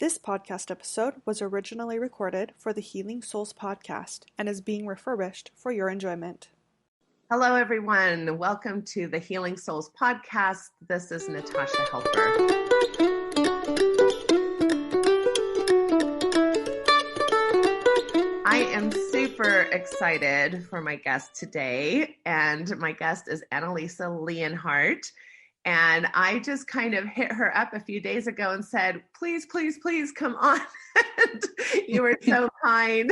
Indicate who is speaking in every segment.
Speaker 1: This podcast episode was originally recorded for the Healing Souls podcast and is being refurbished for your enjoyment.
Speaker 2: Hello, everyone. Welcome to the Healing Souls podcast. This is Natasha Helper. I am super excited for my guest today, and my guest is Analiesa Leonhardt. And I just kind of hit her up a few days ago and said, please, please, please come on. And you were so kind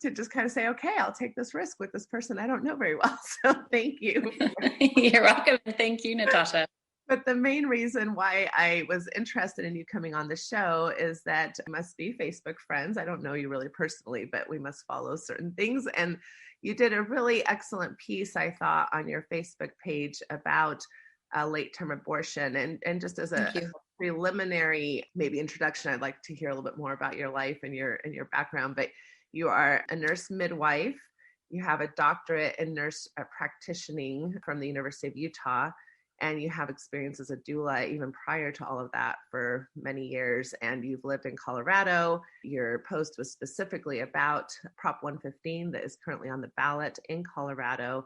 Speaker 2: to just kind of say, okay, I'll take this risk with this person I don't know very well. So thank you.
Speaker 3: You're welcome. Thank you, Natasha.
Speaker 2: But the main reason why I was interested in you coming on the show is that we must be Facebook friends. I don't know you really personally, but we must follow certain things. And you did a really excellent piece, I thought, on your Facebook page about late-term abortion. And just as a preliminary maybe introduction, I'd like to hear a little bit more about your life and your background. But you are a nurse midwife. You have a doctorate in nurse practitioning from the University of Utah, and you have experience as a doula even prior to all of that for many years. And you've lived in Colorado. Your post was specifically about Prop 115 that is currently on the ballot in Colorado.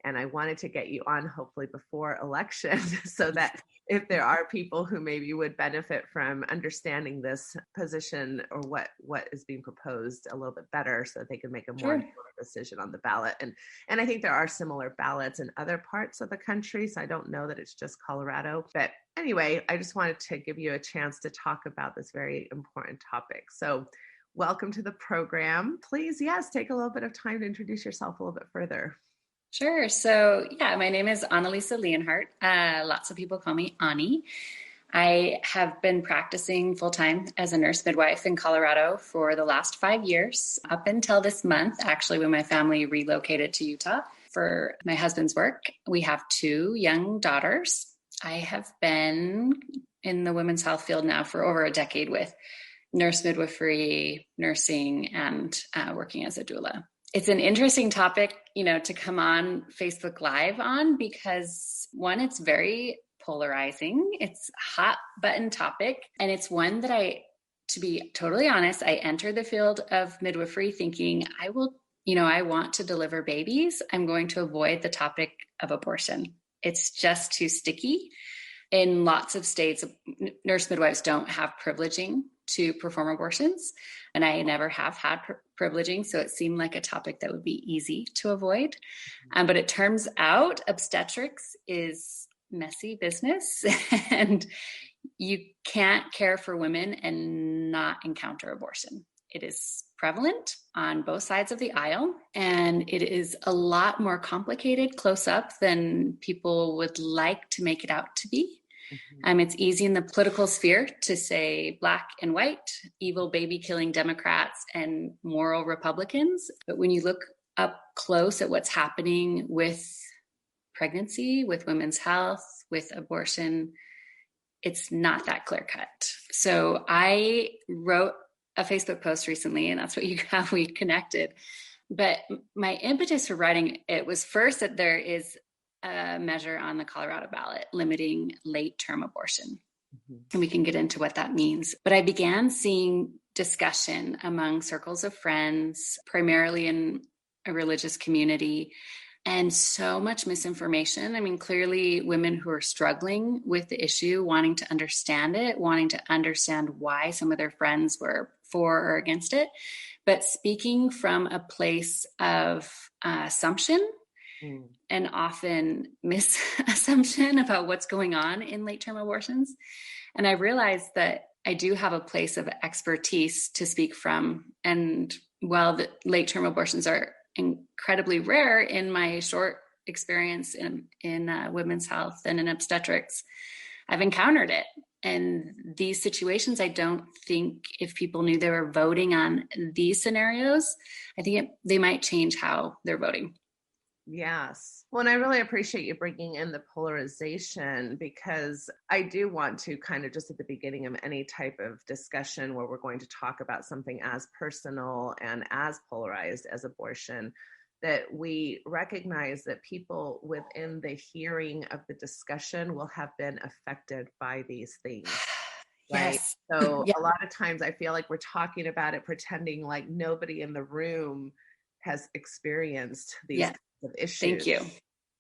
Speaker 2: And I wanted to get you on hopefully before election so that if there are people who maybe would benefit from understanding this position or what is being proposed a little bit better so that they can make a more informed decision on the ballot. And I think there are similar ballots in other parts of the country. So I don't know that it's just Colorado. But anyway, I just wanted to give you a chance to talk about this very important topic. So welcome to the program. Please, yes, take a little bit of time to introduce yourself a little bit further.
Speaker 3: Sure. So my name is Analiesa Leonhardt. Lots of people call me Ani. I have been practicing full-time as a nurse midwife in Colorado for the last 5 years, up until this month, actually, when my family relocated to Utah for my husband's work. We have 2 young daughters. I have been in the women's health field now for over a decade with nurse midwifery, nursing, and working as a doula. It's an interesting topic, to come on Facebook Live on because one, it's very polarizing. It's a hot button topic. And it's one that to be totally honest, I entered the field of midwifery thinking I want to deliver babies. I'm going to avoid the topic of abortion. It's just too sticky. In lots of states, nurse midwives don't have privileging to perform abortions. And I never have had privileging. So it seemed like a topic that would be easy to avoid. But it turns out obstetrics is messy business and you can't care for women and not encounter abortion. It is prevalent on both sides of the aisle, and it is a lot more complicated close up than people would like to make it out to be. It's easy in the political sphere to say black and white, evil baby killing Democrats and moral Republicans. But when you look up close at what's happening with pregnancy, with women's health, with abortion, it's not that clear cut. So I wrote a Facebook post recently, and that's how we connected. But my impetus for writing it was first that there is a measure on the Colorado ballot limiting late-term abortion. And we can get into what that means. But I began seeing discussion among circles of friends, primarily in a religious community, and so much misinformation. Clearly women who are struggling with the issue, wanting to understand it, wanting to understand why some of their friends were for or against it, but speaking from a place of assumption and often misassumption about what's going on in late-term abortions. And I realized that I do have a place of expertise to speak from. And while the late-term abortions are incredibly rare in my short experience in women's health and in obstetrics, I've encountered it. And these situations, I don't think if people knew they were voting on these scenarios, I think they might change how they're voting.
Speaker 2: Yes. Well, and I really appreciate you bringing in the polarization, because I do want to kind of just at the beginning of any type of discussion where we're going to talk about something as personal and as polarized as abortion, that we recognize that people within the hearing of the discussion will have been affected by these things. right?
Speaker 3: Yes.
Speaker 2: So
Speaker 3: Yeah.
Speaker 2: a lot of times I feel like we're talking about it, pretending like nobody in the room has experienced these
Speaker 3: Yeah.
Speaker 2: kinds of issues,
Speaker 3: Thank you.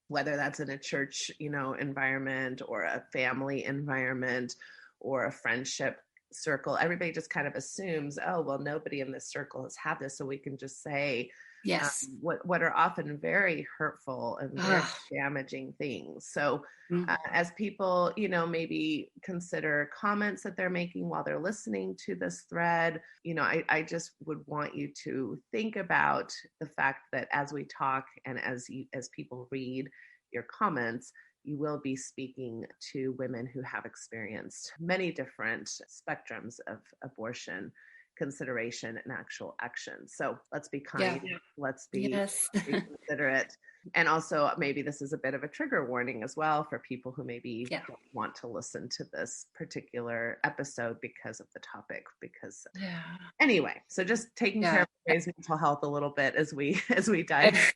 Speaker 2: whether that's in a church, environment, or a family environment, or a friendship circle. Everybody just kind of assumes, oh, well, nobody in this circle has had this, so we can just say
Speaker 3: Yes.
Speaker 2: what are often very hurtful and very
Speaker 3: Ugh.
Speaker 2: damaging things. So
Speaker 3: Mm.
Speaker 2: as people, maybe consider comments that they're making while they're listening to this thread, I just would want you to think about the fact that as we talk and as people read your comments, you will be speaking to women who have experienced many different spectrums of abortion consideration and actual action. So let's be kind.
Speaker 3: Yeah.
Speaker 2: Let's be
Speaker 3: Yes.
Speaker 2: considerate. And also, maybe this is a bit of a trigger warning as well for people who maybe
Speaker 3: Yeah.
Speaker 2: don't want to listen to this particular episode because of the topic. Because
Speaker 3: Yeah.
Speaker 2: anyway, so just taking care
Speaker 3: Yeah.
Speaker 2: of everybody's mental health a little bit as we
Speaker 3: I,
Speaker 2: dive.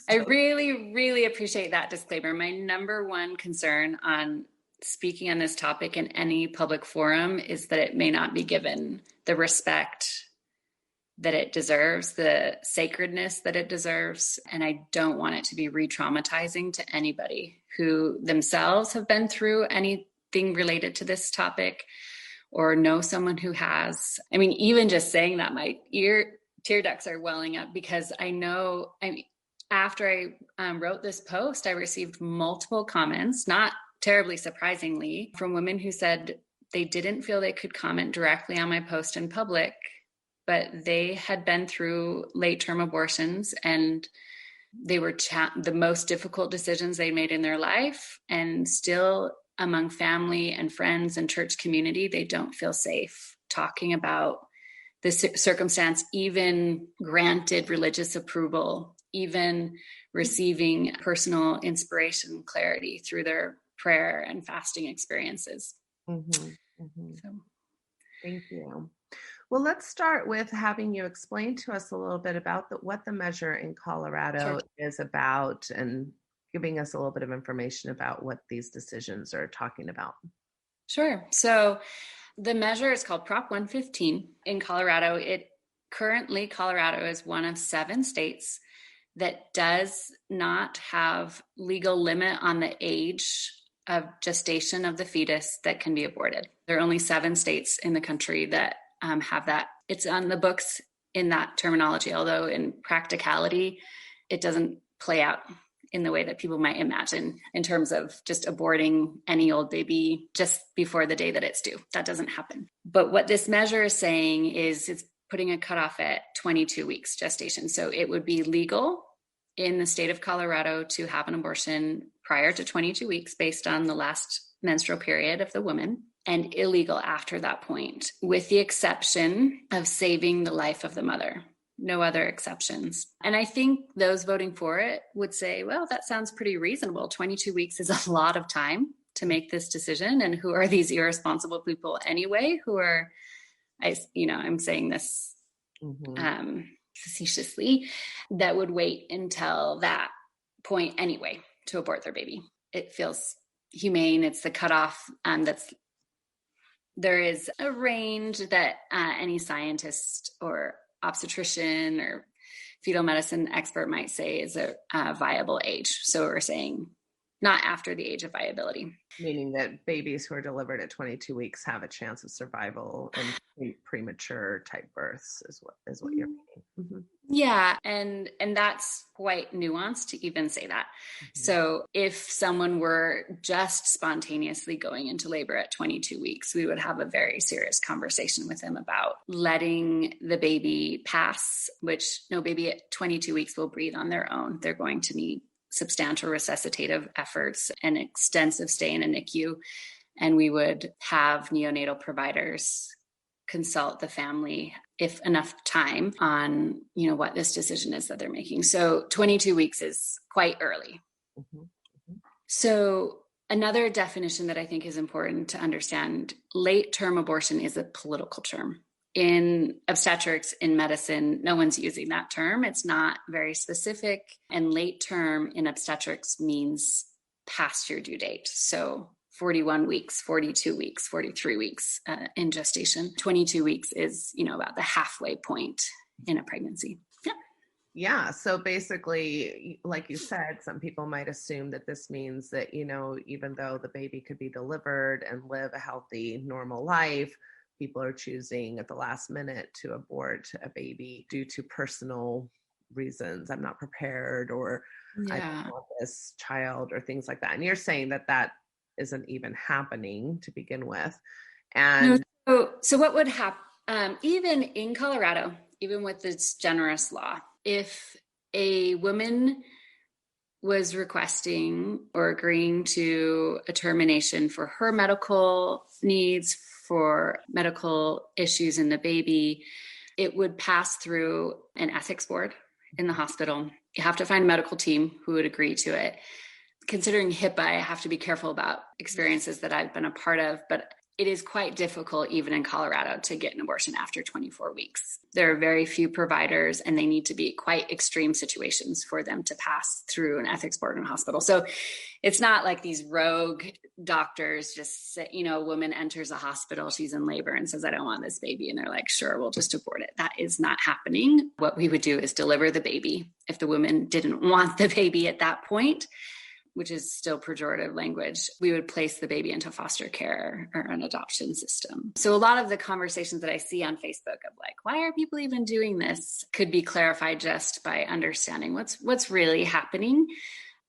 Speaker 3: I really, really appreciate that disclaimer. My number one concern on speaking on this topic in any public forum is that it may not be given the respect that it deserves, the sacredness that it deserves. And I don't want it to be re-traumatizing to anybody who themselves have been through anything related to this topic or know someone who has. I mean, even just saying that, my tear ducts are welling up because after I wrote this post, I received multiple comments, not terribly surprisingly, from women who said they didn't feel they could comment directly on my post in public, but they had been through late-term abortions and they were the most difficult decisions they made in their life, and still among family and friends and church community, they don't feel safe talking about this circumstance, even granted religious approval, even receiving personal inspiration, clarity through their prayer and fasting experiences.
Speaker 2: Mm-hmm, mm-hmm.
Speaker 3: So.
Speaker 2: Thank you. Well, let's start with having you explain to us a little bit about what the measure in Colorado is about, and giving us a little bit of information about what these decisions are talking about.
Speaker 3: Sure. So the measure is called Prop 115 in Colorado. Colorado is one of 7 states that does not have legal limit on the age of gestation of the fetus that can be aborted. There are only 7 states in the country that have that. It's on the books in that terminology, although in practicality, it doesn't play out in the way that people might imagine in terms of just aborting any old baby just before the day that it's due. That doesn't happen. But what this measure is saying is it's putting a cutoff at 22 weeks gestation. So it would be legal in the state of Colorado to have an abortion prior to 22 weeks based on the last menstrual period of the woman, and illegal after that point, with the exception of saving the life of the mother. No other exceptions. And I think those voting for it would say, well, that sounds pretty reasonable. 22 weeks is a lot of time to make this decision. And who are these irresponsible people anyway, who are, I'm saying this facetiously, that would wait until that point anyway to abort their baby. It feels humane. It's the cutoff there is a range that any scientist or obstetrician or fetal medicine expert might say is a viable age. So we're saying not after the age of viability.
Speaker 2: Meaning that babies who are delivered at 22 weeks have a chance of survival and premature type births is what you're meaning. Mm-hmm.
Speaker 3: Yeah, and that's quite nuanced to even say that. Mm-hmm. So if someone were just spontaneously going into labor at 22 weeks, we would have a very serious conversation with them about letting the baby pass, which no baby at 22 weeks will breathe on their own. They're going to need substantial resuscitative efforts and extensive stay in a NICU. And we would have neonatal providers consult the family if enough time on, what this decision is that they're making. So 22 weeks is quite early. Mm-hmm. Mm-hmm. So another definition that I think is important to understand, late-term abortion is a political term. In obstetrics, in medicine, no one's using that term. It's not very specific. And late term in obstetrics means past your due date. So 41 weeks, 42 weeks, 43 weeks in gestation. 22 weeks is, about the halfway point in a pregnancy. Yeah.
Speaker 2: Yeah. So basically, like you said, some people might assume that this means that, even though the baby could be delivered and live a healthy, normal life, people are choosing at the last minute to abort a baby due to personal reasons. I'm not prepared, or I don't want this child, or things like that. And you're saying that that isn't even happening to begin with. And
Speaker 3: so what would happen, even in Colorado, even with this generous law, if a woman was requesting or agreeing to a termination for her medical needs, for medical issues in the baby, it would pass through an ethics board in the hospital. You have to find a medical team who would agree to it. Considering HIPAA, I have to be careful about experiences that I've been a part of, but it is quite difficult, even in Colorado, to get an abortion after 24 weeks. There are very few providers, and they need to be quite extreme situations for them to pass through an ethics board in a hospital. So it's not like these rogue doctors just say, a woman enters a hospital, she's in labor and says, I don't want this baby. And they're like, sure, we'll just abort it. That is not happening. What we would do is deliver the baby. If the woman didn't want the baby at that point, which is still pejorative language, we would place the baby into foster care or an adoption system. So a lot of the conversations that I see on Facebook of like, why are people even doing this, could be clarified just by understanding what's really happening.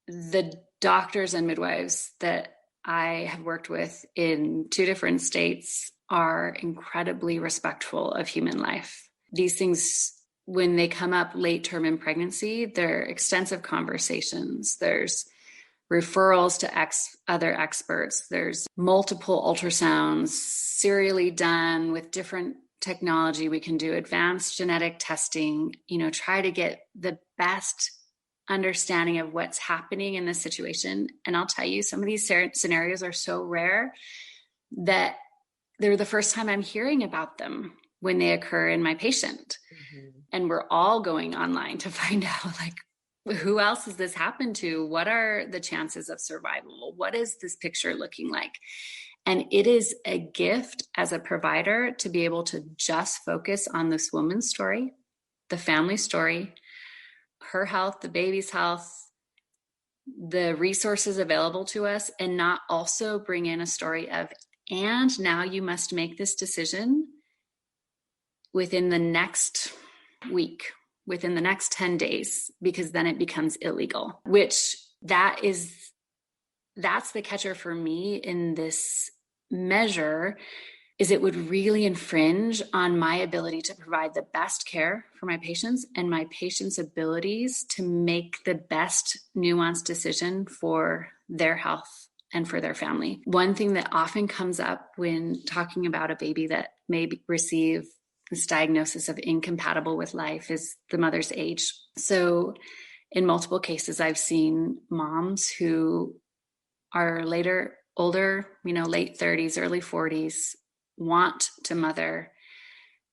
Speaker 3: The doctors and midwives that I have worked with in 2 different states are incredibly respectful of human life. These things, when they come up late term in pregnancy, there are extensive conversations. There's referrals to other experts. There's multiple ultrasounds serially done with different technology. We can do advanced genetic testing, try to get the best understanding of what's happening in this situation. And I'll tell you, some of these scenarios are so rare that they're the first time I'm hearing about them when they occur in my patient. Mm-hmm. And we're all going online to find out, like, who else has this happened to? What are the chances of survival? What is this picture looking like? And it is a gift as a provider to be able to just focus on this woman's story, the family story, her health, the baby's health, the resources available to us, and not also bring in a story of, and now you must make this decision within the next week, within the next 10 days, because then it becomes illegal, which that's the catcher for me in this measure, is it would really infringe on my ability to provide the best care for my patients and my patients' abilities to make the best nuanced decision for their health and for their family. One thing that often comes up when talking about a baby that may receive this diagnosis of incompatible with life is the mother's age. So in multiple cases, I've seen moms who are older, late 30s, early 40s, want to mother,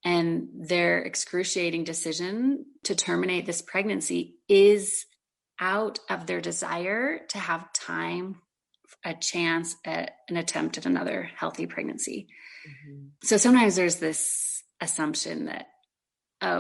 Speaker 3: and their excruciating decision to terminate this pregnancy is out of their desire to have time, a chance at an attempt at another healthy pregnancy. Mm-hmm. So sometimes there's this assumption that,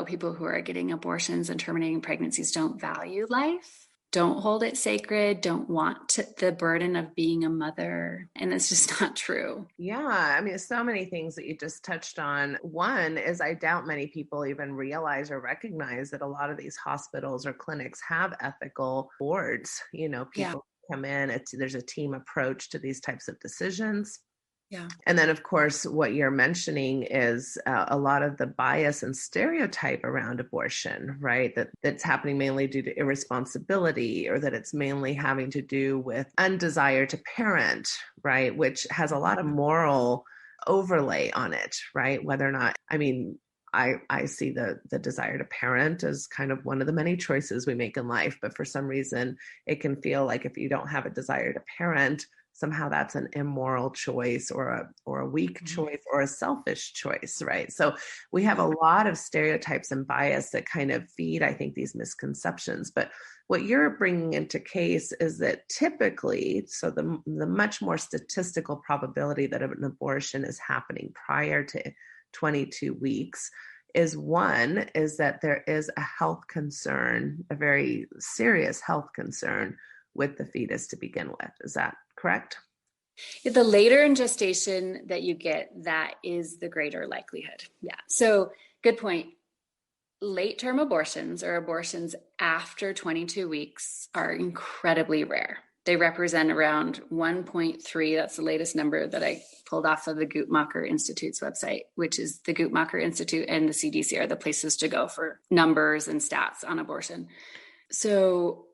Speaker 3: people who are getting abortions and terminating pregnancies don't value life, don't hold it sacred, don't want the burden of being a mother. And it's just not true.
Speaker 2: Yeah. I mean, so many things that you just touched on. One is, I doubt many people even realize or recognize that a lot of these hospitals or clinics have ethical boards. People come in, there's a team approach to these types of decisions.
Speaker 3: Yeah.
Speaker 2: And then, of course, what you're mentioning is a lot of the bias and stereotype around abortion, right? That's happening mainly due to irresponsibility, or that it's mainly having to do with undesire to parent, right? Which has a lot of moral overlay on it, right? Whether or not, I see the desire to parent as kind of one of the many choices we make in life. But for some reason, it can feel like if you don't have a desire to parent, somehow that's an immoral choice or a weak choice or a selfish choice, right? So we have a lot of stereotypes and bias that kind of feed, I think, these misconceptions. But what you're bringing into case is that typically, so the much more statistical probability that an abortion is happening prior to 22 weeks is that there is a health concern, a very serious health concern with the fetus to begin with. Is that correct?
Speaker 3: The later in gestation that you get, that is the greater likelihood. Yeah. So good point. Late term abortions or abortions after 22 weeks are incredibly rare. They represent around 1.3. That's the latest number that I pulled off of the Guttmacher Institute's website, which is the Guttmacher Institute and the CDC are the places to go for numbers and stats on abortion. So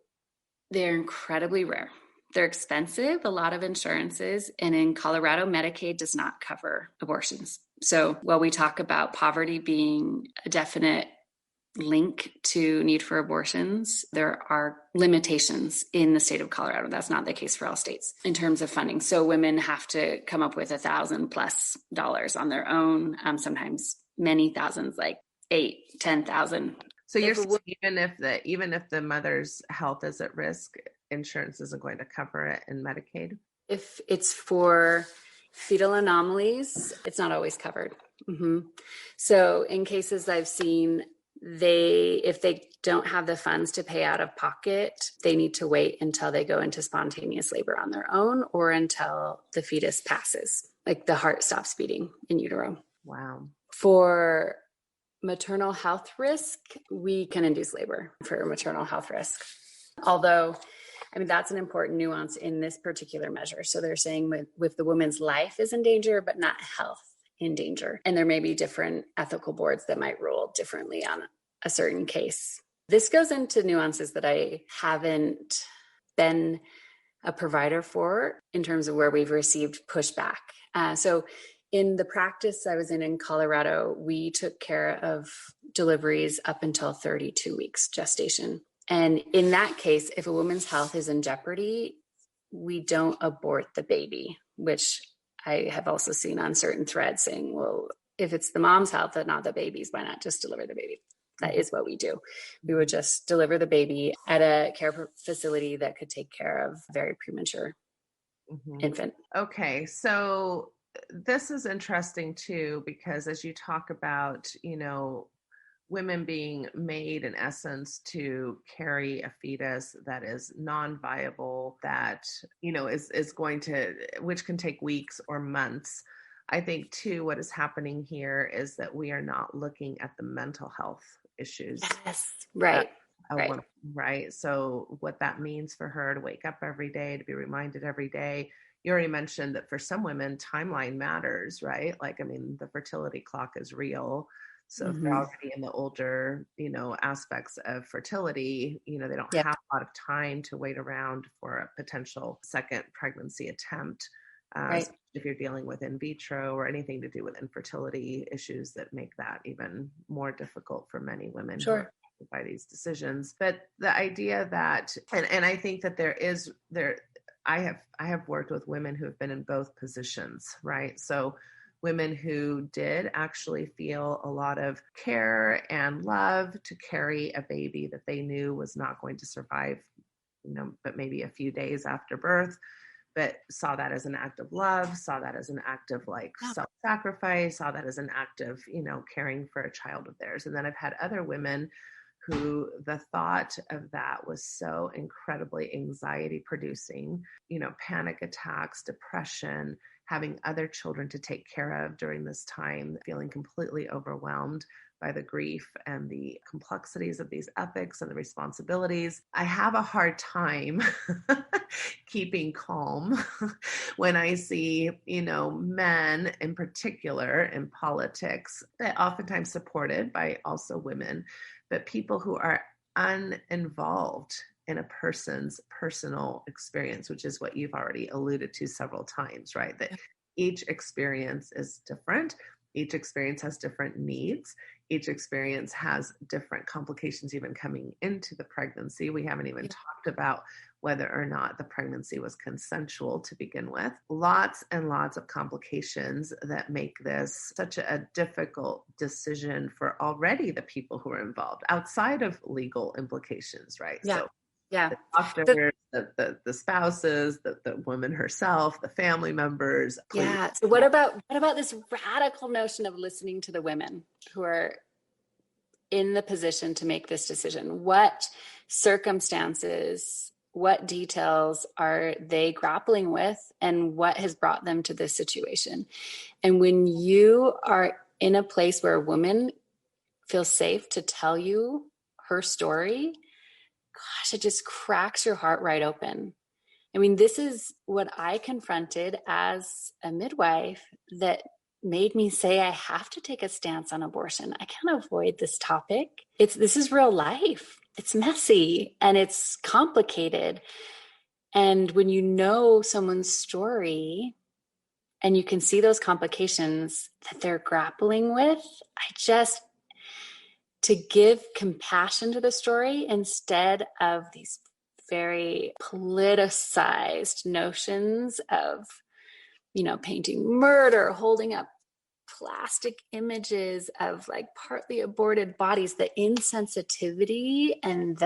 Speaker 3: they're incredibly rare. They're expensive, a lot of insurances, and in Colorado, Medicaid does not cover abortions. So while we talk about poverty being a definite link to need for abortions, there are limitations in the state of Colorado. That's not the case for all states in terms of funding. So women have to come up with $1,000+ on their own, sometimes many thousands, like 8,000-10,000.
Speaker 2: So you're saying even if the mother's health is at risk, insurance isn't going to cover it in Medicaid?
Speaker 3: If it's for fetal anomalies, it's not always covered. Mm-hmm. So in cases I've seen, if they don't have the funds to pay out of pocket, they need to wait until they go into spontaneous labor on their own or until the fetus passes, like the heart stops beating in utero.
Speaker 2: Wow.
Speaker 3: For maternal health risk, we can induce labor for maternal health risk. Although, I mean, that's an important nuance in this particular measure. So they're saying with the woman's life is in danger, but not health in danger. And there may be different ethical boards that might rule differently on a certain case. This goes into nuances that I haven't been a provider for in terms of where we've received pushback. So in the practice I was in Colorado, we took care of deliveries up until 32 weeks gestation. And in that case, if a woman's health is in jeopardy, we don't abort the baby, which I have also seen on certain threads saying, well, if it's the mom's health and not the baby's, why not just deliver the baby? That is what we do. We would just deliver the baby at a care facility that could take care of very premature infant.
Speaker 2: Okay, so this is interesting too, because as you talk about, women being made in essence to carry a fetus that is non-viable, that, is going to, which can take weeks or months. I think too, what is happening here is that we are not looking at the mental health issues.
Speaker 3: Yes, right.
Speaker 2: Woman, right. So what that means for her to wake up every day, to be reminded every day. You already mentioned that for some women, timeline matters, right? Like, I mean, the fertility clock is real. So if they're already in the older, aspects of fertility, they don't have a lot of time to wait around for a potential second pregnancy attempt. If you're dealing with in vitro or anything to do with infertility issues that make that even more difficult for many women.
Speaker 3: Sure.
Speaker 2: By these decisions. But the idea that, and I think that I have worked with women who have been in both positions, right? So women who did actually feel a lot of care and love to carry a baby that they knew was not going to survive, but maybe a few days after birth, but saw that as an act of love, saw that as an act of self-sacrifice, saw that as an act of, caring for a child of theirs. And then I've had other women who the thought of that was so incredibly anxiety producing, panic attacks, depression, having other children to take care of during this time, feeling completely overwhelmed by the grief and the complexities of these ethics and the responsibilities. I have a hard time keeping calm when I see, men in particular in politics, that oftentimes supported by also women, but people who are uninvolved in a person's personal experience, which is what you've already alluded to several times, right? That each experience is different. Each experience has different needs. Each experience has different complications even coming into the pregnancy. We haven't even talked about whether or not the pregnancy was consensual to begin with. Lots and lots of complications that make this such a difficult decision for already the people who are involved outside of legal implications, right?
Speaker 3: Yeah.
Speaker 2: So
Speaker 3: yeah.
Speaker 2: the doctors, the spouses, the woman herself, the family members.
Speaker 3: Yeah. So what about this radical notion of listening to the women who are in the position to make this decision? What circumstances, what details are they grappling with, and what has brought them to this situation? And when you are in a place where a woman feels safe to tell you her story, gosh, it just cracks your heart right open. I mean, this is what I confronted as a midwife that made me say I have to take a stance on abortion. I can't avoid this topic. This is real life. It's messy and it's complicated. And when you know someone's story and you can see those complications that they're grappling with, to give compassion to the story instead of these very politicized notions of, painting murder, holding up plastic images of like partly aborted bodies, the insensitivity and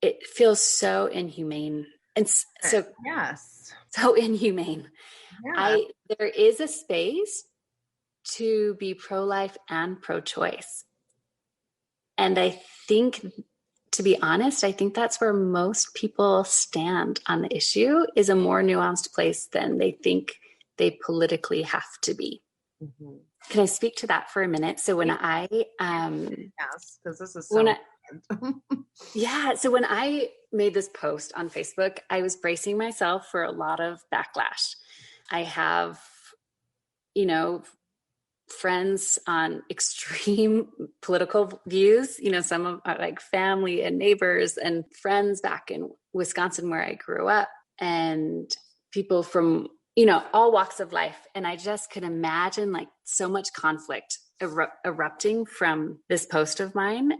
Speaker 3: it feels so inhumane. And so,
Speaker 2: yes,
Speaker 3: so inhumane.
Speaker 2: yeah.
Speaker 3: There is a space to be pro-life and pro-choice. And I think, to be honest, I think that's where most people stand on the issue, is a more nuanced place than they think they politically have to be. Mm-hmm. Can I speak to that for a minute? So when
Speaker 2: yes, because this is
Speaker 3: so so when I made this post on Facebook, I was bracing myself for a lot of backlash. I have, friends on extreme political views, some of like family and neighbors and friends back in Wisconsin where I grew up, and people from, all walks of life. And I just could imagine like so much conflict erupting from this post of mine.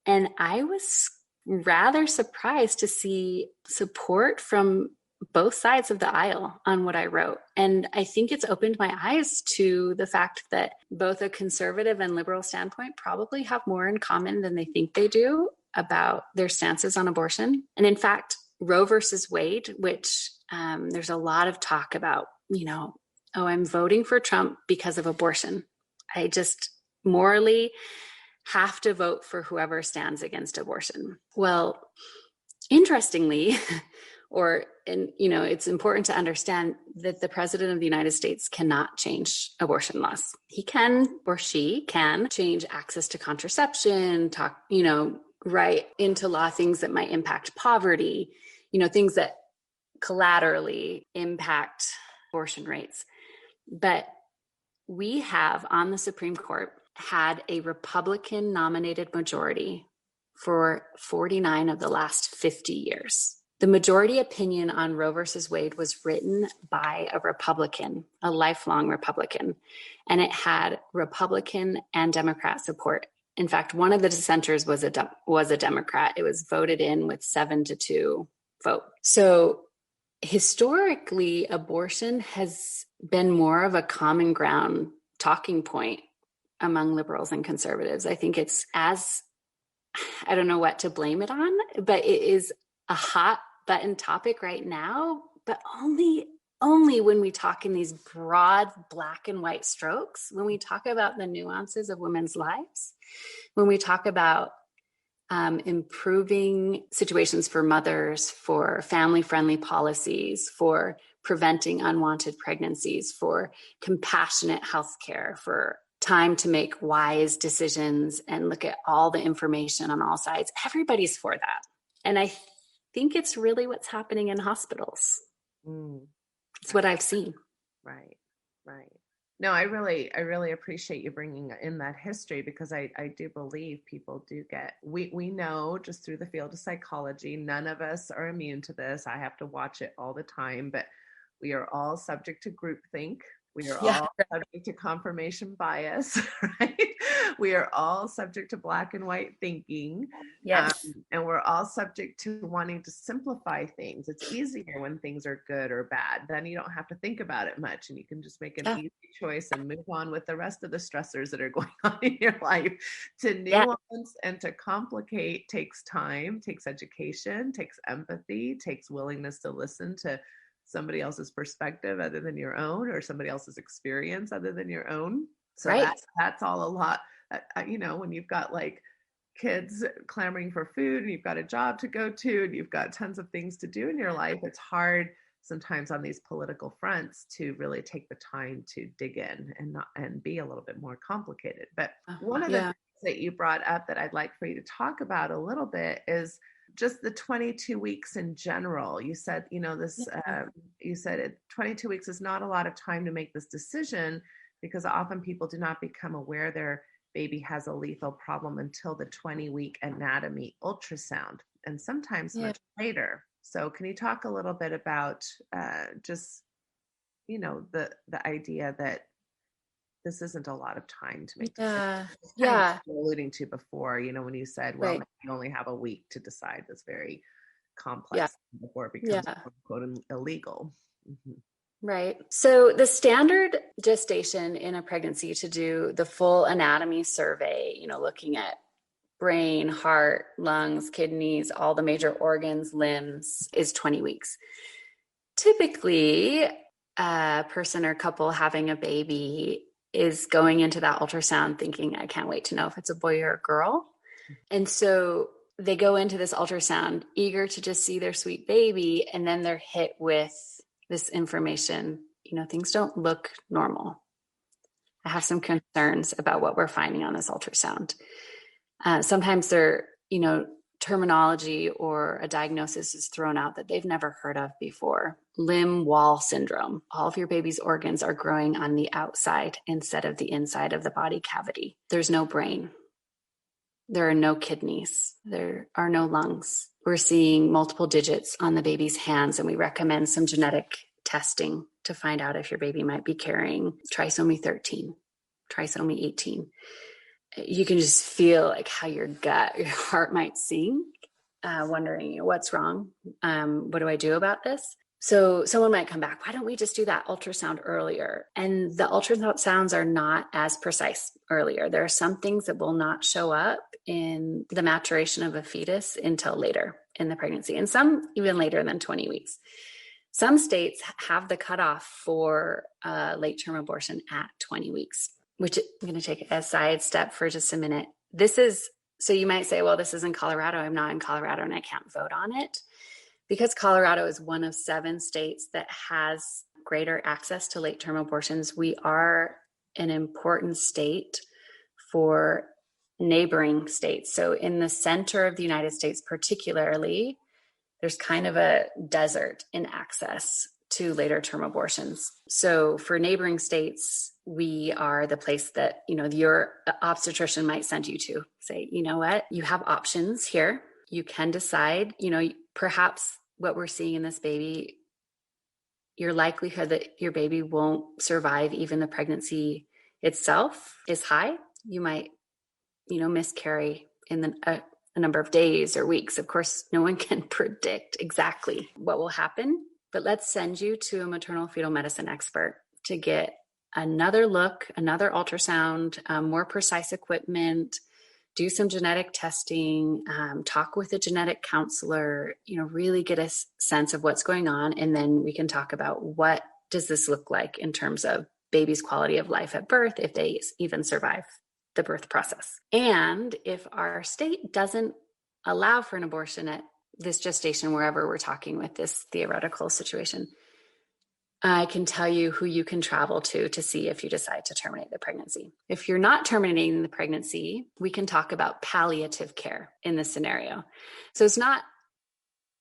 Speaker 3: And I was rather surprised to see support from both sides of the aisle on what I wrote. And I think it's opened my eyes to the fact that both a conservative and liberal standpoint probably have more in common than they think they do about their stances on abortion. And in fact, Roe versus Wade, which there's a lot of talk about, I'm voting for Trump because of abortion. I just morally have to vote for whoever stands against abortion. Well, interestingly, it's important to understand that the president of the United States cannot change abortion laws. He can, or she can, change access to contraception, write into law things that might impact poverty, things that collaterally impact abortion rates. But we have on the Supreme Court had a Republican nominated majority for 49 of the last 50 years. The majority opinion on Roe versus Wade was written by a Republican, a lifelong Republican, and it had Republican and Democrat support. In fact, one of the dissenters was a Democrat. It was voted in with 7-2 vote. So historically, abortion has been more of a common ground talking point among liberals and conservatives. I think I don't know what to blame it on, but it is a hot button topic right now, but only when we talk in these broad black and white strokes, when we talk about the nuances of women's lives, when we talk about improving situations for mothers, for family-friendly policies, for preventing unwanted pregnancies, for compassionate healthcare, for time to make wise decisions and look at all the information on all sides. Everybody's for that. And I think it's really what's happening in hospitals. It's what I've seen.
Speaker 2: Right. No, I really appreciate you bringing in that history, because I do believe people do we know just through the field of psychology, none of us are immune to this. I have to watch it all the time, but we are all subject to groupthink. We are
Speaker 3: Yeah.
Speaker 2: all subject to confirmation bias, right? We are all subject to black and white thinking.
Speaker 3: Yes.
Speaker 2: And we're all subject to wanting to simplify things. It's easier when things are good or bad. Then you don't have to think about it much and you can just make an easy choice and move on with the rest of the stressors that are going on in your life. To nuance and to complicate takes time, takes education, takes empathy, takes willingness to listen to somebody else's perspective other than your own, or somebody else's experience other than your own. So that's all a lot. When you've got like kids clamoring for food and you've got a job to go to and you've got tons of things to do in your life, it's hard sometimes on these political fronts to really take the time to dig in and be a little bit more complicated. But one of the things that you brought up that I'd like for you to talk about a little bit is just the 22 weeks in general. You said, you said 22 weeks is not a lot of time to make this decision, because often people do not become aware their baby has a lethal problem until the 20-week anatomy ultrasound, and sometimes much later. So can you talk a little bit about the idea that this isn't a lot of time to make decisions? Kind of alluding to before, when you said, well, you only have a week to decide this very complex before it becomes quote unquote illegal. Mm-hmm.
Speaker 3: Right. So the standard gestation in a pregnancy to do the full anatomy survey, looking at brain, heart, lungs, kidneys, all the major organs, limbs, is 20 weeks. Typically, a person or couple having a baby is going into that ultrasound thinking, I can't wait to know if it's a boy or a girl. And so they go into this ultrasound eager to just see their sweet baby, and then they're hit with this information. Things don't look normal. I have some concerns about what we're finding on this ultrasound. Sometimes terminology or a diagnosis is thrown out that they've never heard of before. Limb wall syndrome. All of your baby's organs are growing on the outside instead of the inside of the body cavity. There's no brain. There are no kidneys. There are no lungs. We're seeing multiple digits on the baby's hands, and we recommend some genetic testing to find out if your baby might be carrying trisomy 13, trisomy 18. You can just feel like how your heart might sink, wondering what's wrong. What do I do about this? So someone might come back, why don't we just do that ultrasound earlier? And the ultrasounds are not as precise earlier. There are some things that will not show up in the maturation of a fetus until later in the pregnancy, and some even later than 20 weeks. Some states have the cutoff for late-term abortion at 20 weeks, which I'm going to take a side step for just a minute. So you might say, well, this is in Colorado. I'm not in Colorado and I can't vote on it. Because Colorado is one of 7 states that has greater access to late-term abortions, we are an important state for neighboring states. So in the center of the United States particularly, there's kind of a desert in access to later-term abortions. So for neighboring states, we are the place that, your obstetrician might send you to. Say, you know what, you have options here. You can decide, perhaps what we're seeing in this baby, your likelihood that your baby won't survive even the pregnancy itself is high. You might, miscarry in a number of days or weeks. Of course, no one can predict exactly what will happen, but let's send you to a maternal fetal medicine expert to get another look, another ultrasound, more precise equipment, do some genetic testing, talk with a genetic counselor, really get a sense of what's going on. And then we can talk about what does this look like in terms of baby's quality of life at birth, if they even survive the birth process. And if our state doesn't allow for an abortion at this gestation, wherever we're talking with this theoretical situation, I can tell you who you can travel to see if you decide to terminate the pregnancy. If you're not terminating the pregnancy, we can talk about palliative care in this scenario. So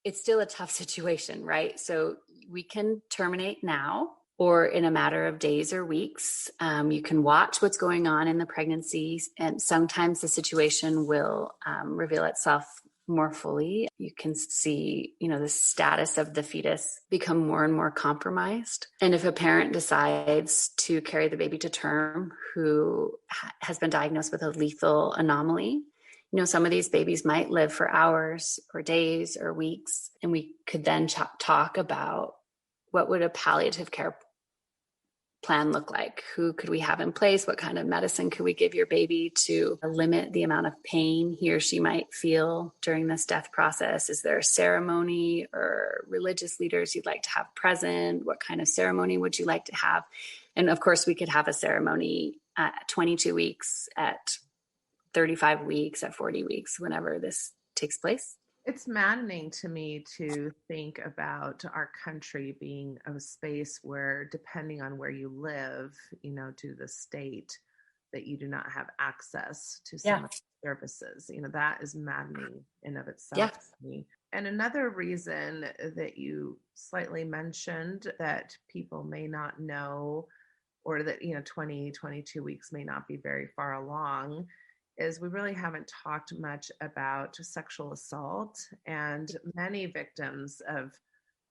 Speaker 3: it's still a tough situation, right? So we can terminate now or in a matter of days or weeks. You can watch what's going on in the pregnancy, and sometimes the situation will reveal itself more fully, you can see, the status of the fetus become more and more compromised. And if a parent decides to carry the baby to term who has been diagnosed with a lethal anomaly, some of these babies might live for hours or days or weeks. And we could then talk about what would a palliative care plan look like? Who could we have in place? What kind of medicine could we give your baby to limit the amount of pain he or she might feel during this death process? Is there a ceremony or religious leaders you'd like to have present? What kind of ceremony would you like to have? And of course, we could have a ceremony at 22 weeks, at 35 weeks, at 40 weeks, whenever this takes place.
Speaker 2: It's maddening to me to think about our country being a space where, depending on where you live, to the state, that you do not have access to some of the services. That is maddening in of itself to me. And another reason that you slightly mentioned that people may not know, or that, 20, 22 weeks may not be very far along, is we really haven't talked much about sexual assault, and many victims of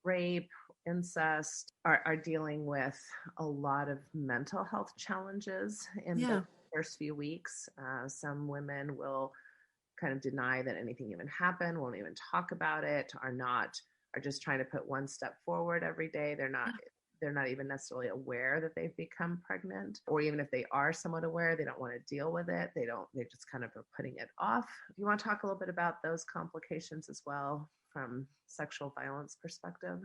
Speaker 2: rape, incest are dealing with a lot of mental health challenges in the first few weeks. Some women will kind of deny that anything even happened, won't even talk about it, are just trying to put one step forward every day. They're not even necessarily aware that they've become pregnant, or even if they are somewhat aware, they don't want to deal with it. They just kind of are putting it off. Do you want to talk a little bit about those complications as well from sexual violence perspective?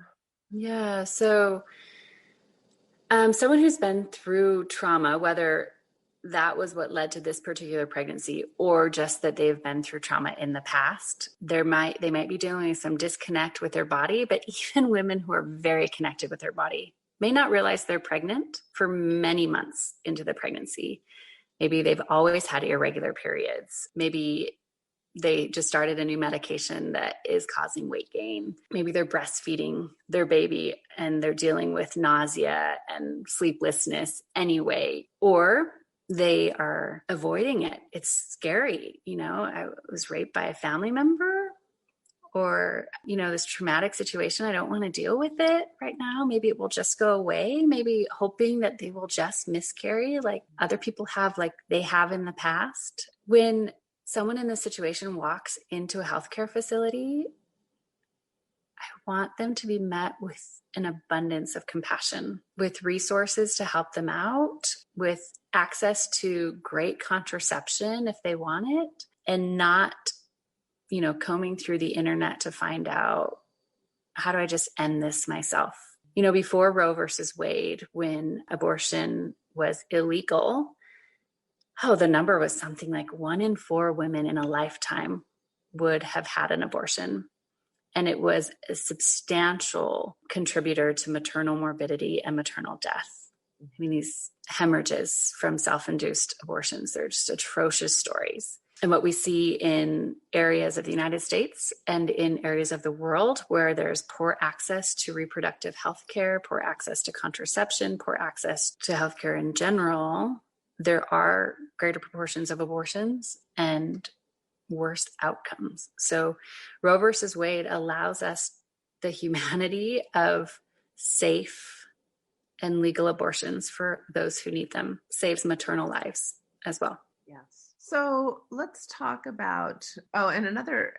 Speaker 3: Yeah. So someone who's been through trauma, whether that was what led to this particular pregnancy or just that they've been through trauma in the past, they might be dealing with some disconnect with their body. But even women who are very connected with their body may not realize they're pregnant for many months into the pregnancy. Maybe they've always had irregular periods. Maybe they just started a new medication that is causing weight gain. Maybe they're breastfeeding their baby and they're dealing with nausea and sleeplessness anyway, or they are avoiding it. It's scary. I was raped by a family member, or, this traumatic situation. I don't want to deal with it right now. Maybe it will just go away. Maybe hoping that they will just miscarry like other people have, like they have in the past. When someone in this situation walks into a healthcare facility, I want them to be met with an abundance of compassion, with resources to help them out, with access to great contraception if they want it, and not, combing through the internet to find out, how do I just end this myself? Before Roe versus Wade, when abortion was illegal, the number was something like 1 in 4 women in a lifetime would have had an abortion. And it was a substantial contributor to maternal morbidity and maternal death. I mean, these hemorrhages from self-induced abortions, they're just atrocious stories. And what we see in areas of the United States and in areas of the world where there's poor access to reproductive health care, poor access to contraception, poor access to healthcare in general, there are greater proportions of abortions and worse outcomes. So Roe versus Wade allows us the humanity of safe and legal abortions for those who need them, saves maternal lives as well.
Speaker 2: Yes. So let's talk about, and another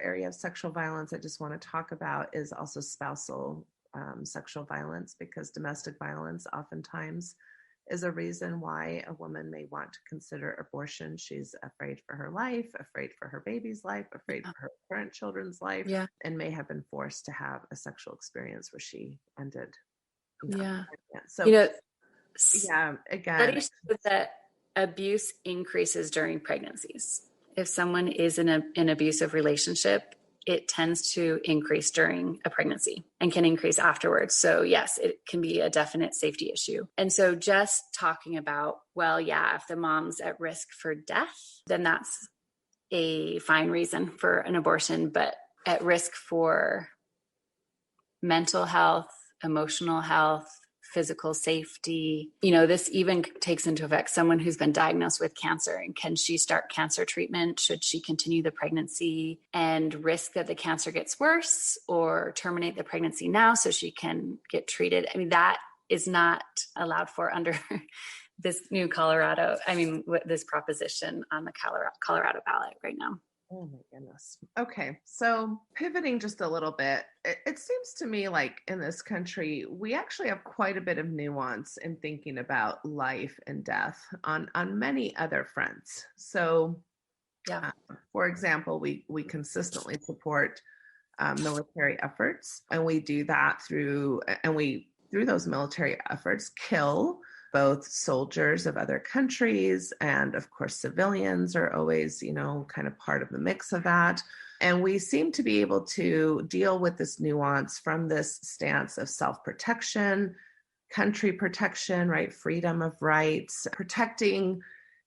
Speaker 2: area of sexual violence I just want to talk about is also spousal sexual violence, because domestic violence oftentimes is a reason why a woman may want to consider abortion. She's afraid for her life, afraid for her baby's life, afraid for her current children's life, and may have been forced to have a sexual experience where she ended. So, again,
Speaker 3: studies show that abuse increases during pregnancies. If someone is in an abusive relationship, it tends to increase during a pregnancy and can increase afterwards. So yes, it can be a definite safety issue. And so just talking about, if the mom's at risk for death, then that's a fine reason for an abortion, but at risk for mental health, emotional health, physical safety. This even takes into effect someone who's been diagnosed with cancer, and can she start cancer treatment? Should she continue the pregnancy and risk that the cancer gets worse, or terminate the pregnancy now so she can get treated? I mean, that is not allowed for under this new this proposition on the Colorado ballot right now.
Speaker 2: Oh my goodness. Okay. So pivoting just a little bit, it seems to me like in this country, we actually have quite a bit of nuance in thinking about life and death on many other fronts. So,
Speaker 3: yeah.
Speaker 2: For example, we consistently support military efforts, and we do that through those military efforts kill both soldiers of other countries, and of course civilians are always, kind of part of the mix of that. And we seem to be able to deal with this nuance from this stance of self-protection, country protection, right? Freedom of rights, protecting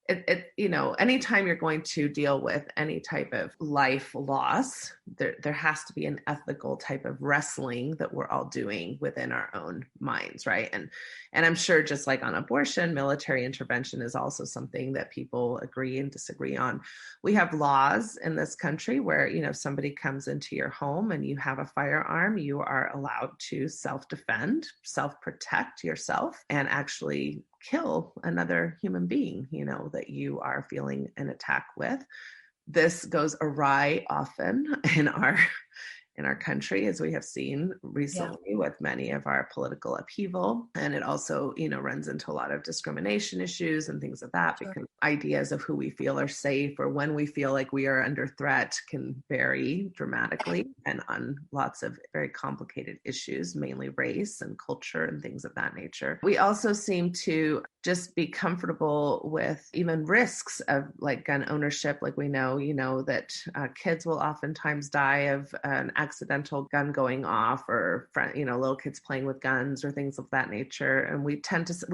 Speaker 2: anytime you're going to deal with any type of life loss, there has to be an ethical type of wrestling that we're all doing within our own minds, right? And I'm sure, just like on abortion, military intervention is also something that people agree and disagree on. We have laws in this country where, if somebody comes into your home and you have a firearm, you are allowed to self-defend, self-protect yourself, and actually kill another human being, that you are feeling an attack with. This goes awry often in our country, as we have seen recently with many of our political upheaval. And it also, runs into a lot of discrimination issues and things of that, because ideas of who we feel are safe or when we feel like we are under threat can vary dramatically, and on lots of very complicated issues, mainly race and culture and things of that nature. We also seem to just be comfortable with even risks of like gun ownership. Like we know, that kids will oftentimes die of an accidental gun going off, or little kids playing with guns or things of that nature. And we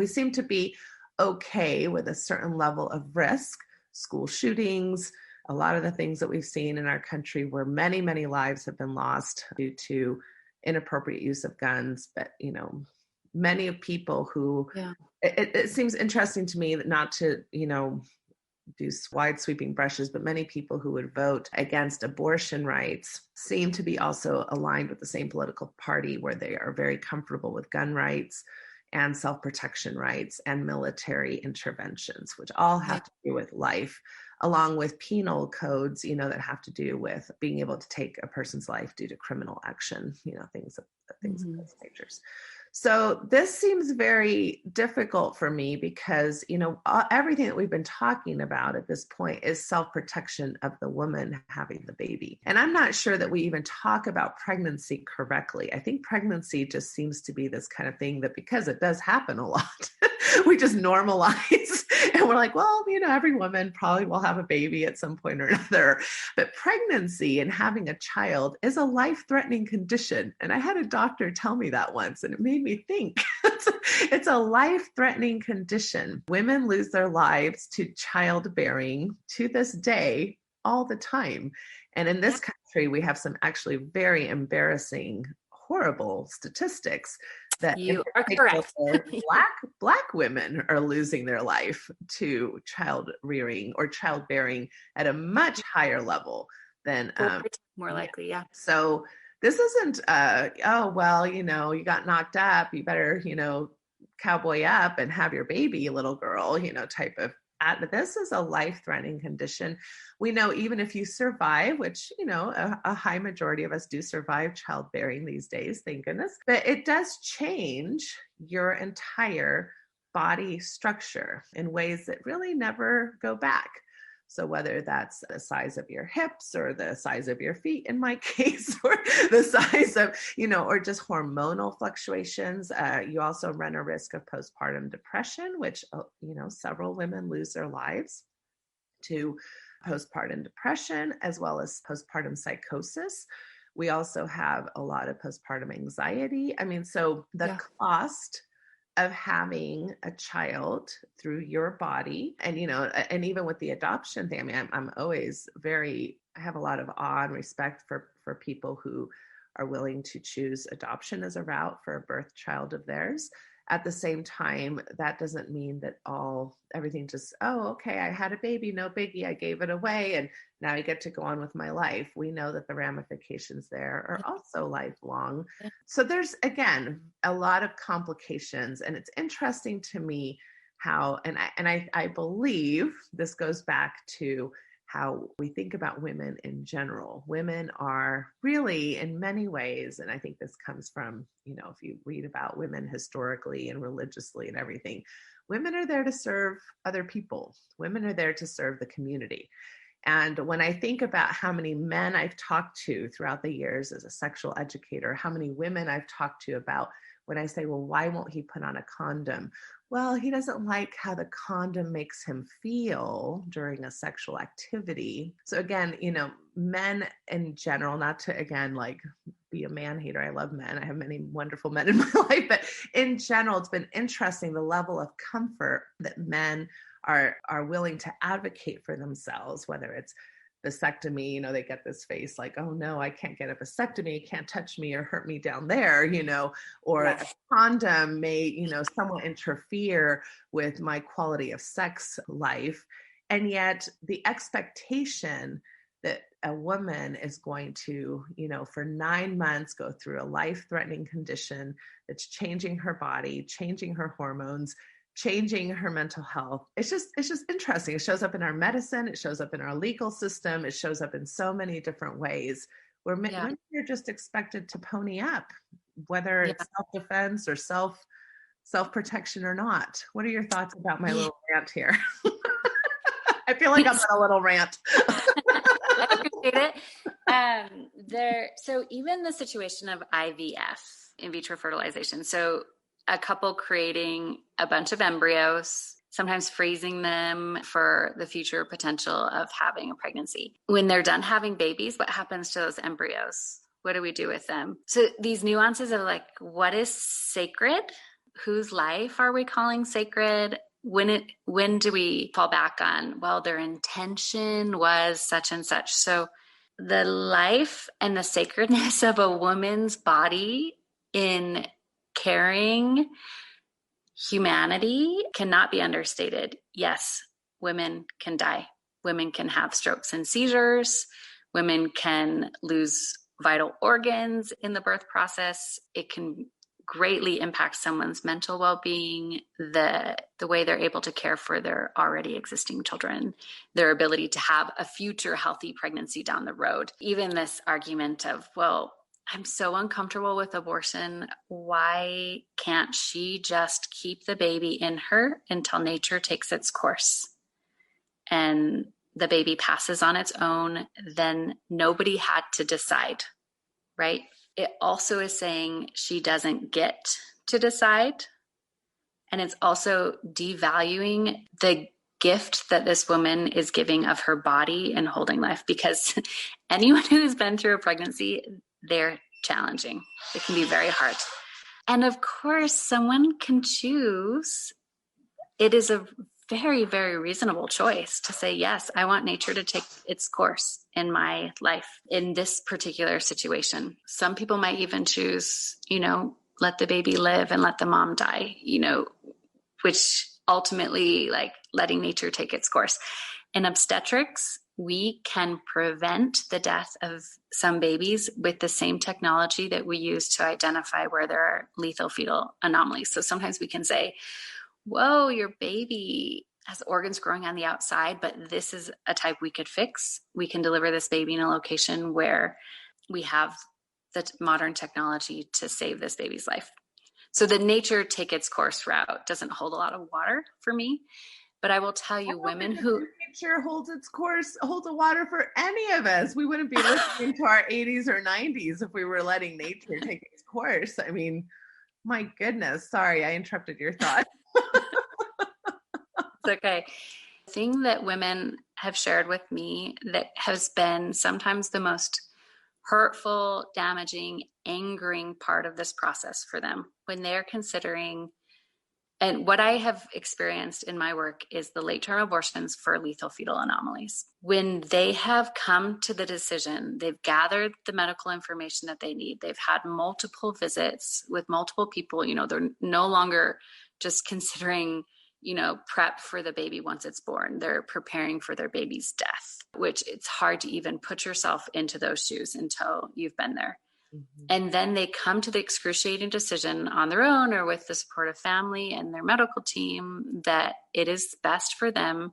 Speaker 2: seem to be okay with a certain level of risk. School shootings, a lot of the things that we've seen in our country where many, many lives have been lost due to inappropriate use of guns. But, many of people who, it seems interesting to me that not to, do wide sweeping brushes, but many people who would vote against abortion rights seem to be also aligned with the same political party, where they are very comfortable with gun rights and self-protection rights and military interventions, which all have to do with life, along with penal codes, that have to do with being able to take a person's life due to criminal action, things of those natures. So this seems very difficult for me because, everything that we've been talking about at this point is self-protection of the woman having the baby. And I'm not sure that we even talk about pregnancy correctly. I think pregnancy just seems to be this kind of thing that, because it does happen a lot, we just normalize, and we're like, well, every woman probably will have a baby at some point or another. But pregnancy and having a child is a life-threatening condition. And I had a doctor tell me that once, and it made me think. It's a life-threatening condition. Women lose their lives to childbearing to this day all the time. And in this country, we have some actually very embarrassing, horrible statistics that
Speaker 3: you are correct.
Speaker 2: black women are losing their life to child rearing or childbearing at a much higher level than
Speaker 3: more likely. Yeah. So
Speaker 2: this isn't you got knocked up, you better, cowboy up and have your baby, little girl, type of. This is a life-threatening condition. We know even if you survive, which, a high majority of us do survive childbearing these days, thank goodness, but it does change your entire body structure in ways that really never go back. So whether that's the size of your hips or the size of your feet, in my case, or the size of, or just hormonal fluctuations, you also run a risk of postpartum depression, which, several women lose their lives to postpartum depression, as well as postpartum psychosis. We also have a lot of postpartum anxiety. So the cost of having a child through your body, and and even with the adoption thing, I'm always I have a lot of awe and respect for people who are willing to choose adoption as a route for a birth child of theirs. at the same time, that doesn't mean that everything just, oh, okay, I had a baby, no biggie, I gave it away, and now I get to go on with my life. We know that the ramifications there are also lifelong. So there's, again, a lot of complications, and it's interesting to me how, and I believe this goes back to how we think about women in general. Women are really, in many ways, and I think this comes from, if you read about women historically and religiously and everything, women are there to serve other people. Women are there to serve the community. And when I think about how many men I've talked to throughout the years as a sexual educator, how many women I've talked to about when I say, well, why won't he put on a condom? Well, he doesn't like how the condom makes him feel during a sexual activity. So again, men in general, not to, again, like be a man hater. I love men. I have many wonderful men in my life, but in general, it's been interesting the level of comfort that men are willing to advocate for themselves, whether it's vasectomy, they get this face like, oh no, I can't get a vasectomy, you can't touch me or hurt me down there, or a condom may, somewhat interfere with my quality of sex life. And yet the expectation that a woman is going to, for 9 months go through a life-threatening condition that's changing her body, changing her hormones, changing her mental health. It's just interesting. It shows up in our medicine. It shows up in our legal system. It shows up in so many different ways where women are just expected to pony up, whether it's self-defense or self-protection or not. What are your thoughts about my little rant here? I feel like I'm on a little rant.
Speaker 3: I appreciate it. So even the situation of IVF, in vitro fertilization. So a couple creating a bunch of embryos, sometimes freezing them for the future potential of having a pregnancy. When they're done having babies, what happens to those embryos? What do we do with them? So these nuances of like, what is sacred? Whose life are we calling sacred? When do we fall back on, well, their intention was such and such. So the life and the sacredness of a woman's body in carrying humanity cannot be understated. Yes, women can die. Women can have strokes and seizures. Women can lose vital organs in the birth process. It can greatly impact someone's mental well-being, the way they're able to care for their already existing children, their ability to have a future healthy pregnancy down the road. Even this argument of, well, I'm so uncomfortable with abortion. Why can't she just keep the baby in her until nature takes its course and the baby passes on its own? Then nobody had to decide, right? It also is saying she doesn't get to decide. And it's also devaluing the gift that this woman is giving of her body and holding life, because anyone who's been through a pregnancy, they're challenging. It can be very hard. And of course, someone can choose. It is a very, very reasonable choice to say, yes, I want nature to take its course in my life in this particular situation. Some people might even choose, let the baby live and let the mom die, which ultimately, like, letting nature take its course. In obstetrics, we can prevent the death of some babies with the same technology that we use to identify where there are lethal fetal anomalies. So sometimes we can say, whoa, your baby has organs growing on the outside, but this is a type we could fix. We can deliver this baby in a location where we have the modern technology to save this baby's life. So the nature take its course route doesn't hold a lot of water for me. But I will tell you, women who
Speaker 2: nature holds its course, holds the water for any of us. We wouldn't be listening to our 80s or 90s if we were letting nature take its course. I mean, my goodness. Sorry, I interrupted your thought.
Speaker 3: It's okay. The thing that women have shared with me that has been sometimes the most hurtful, damaging, angering part of this process for them when they're considering And what I have experienced in my work is the late-term abortions for lethal fetal anomalies. When they have come to the decision, they've gathered the medical information that they need. They've had multiple visits with multiple people. They're no longer just considering, prep for the baby once it's born. They're preparing for their baby's death, which it's hard to even put yourself into those shoes until you've been there. Mm-hmm. And then they come to the excruciating decision on their own or with the support of family and their medical team that it is best for them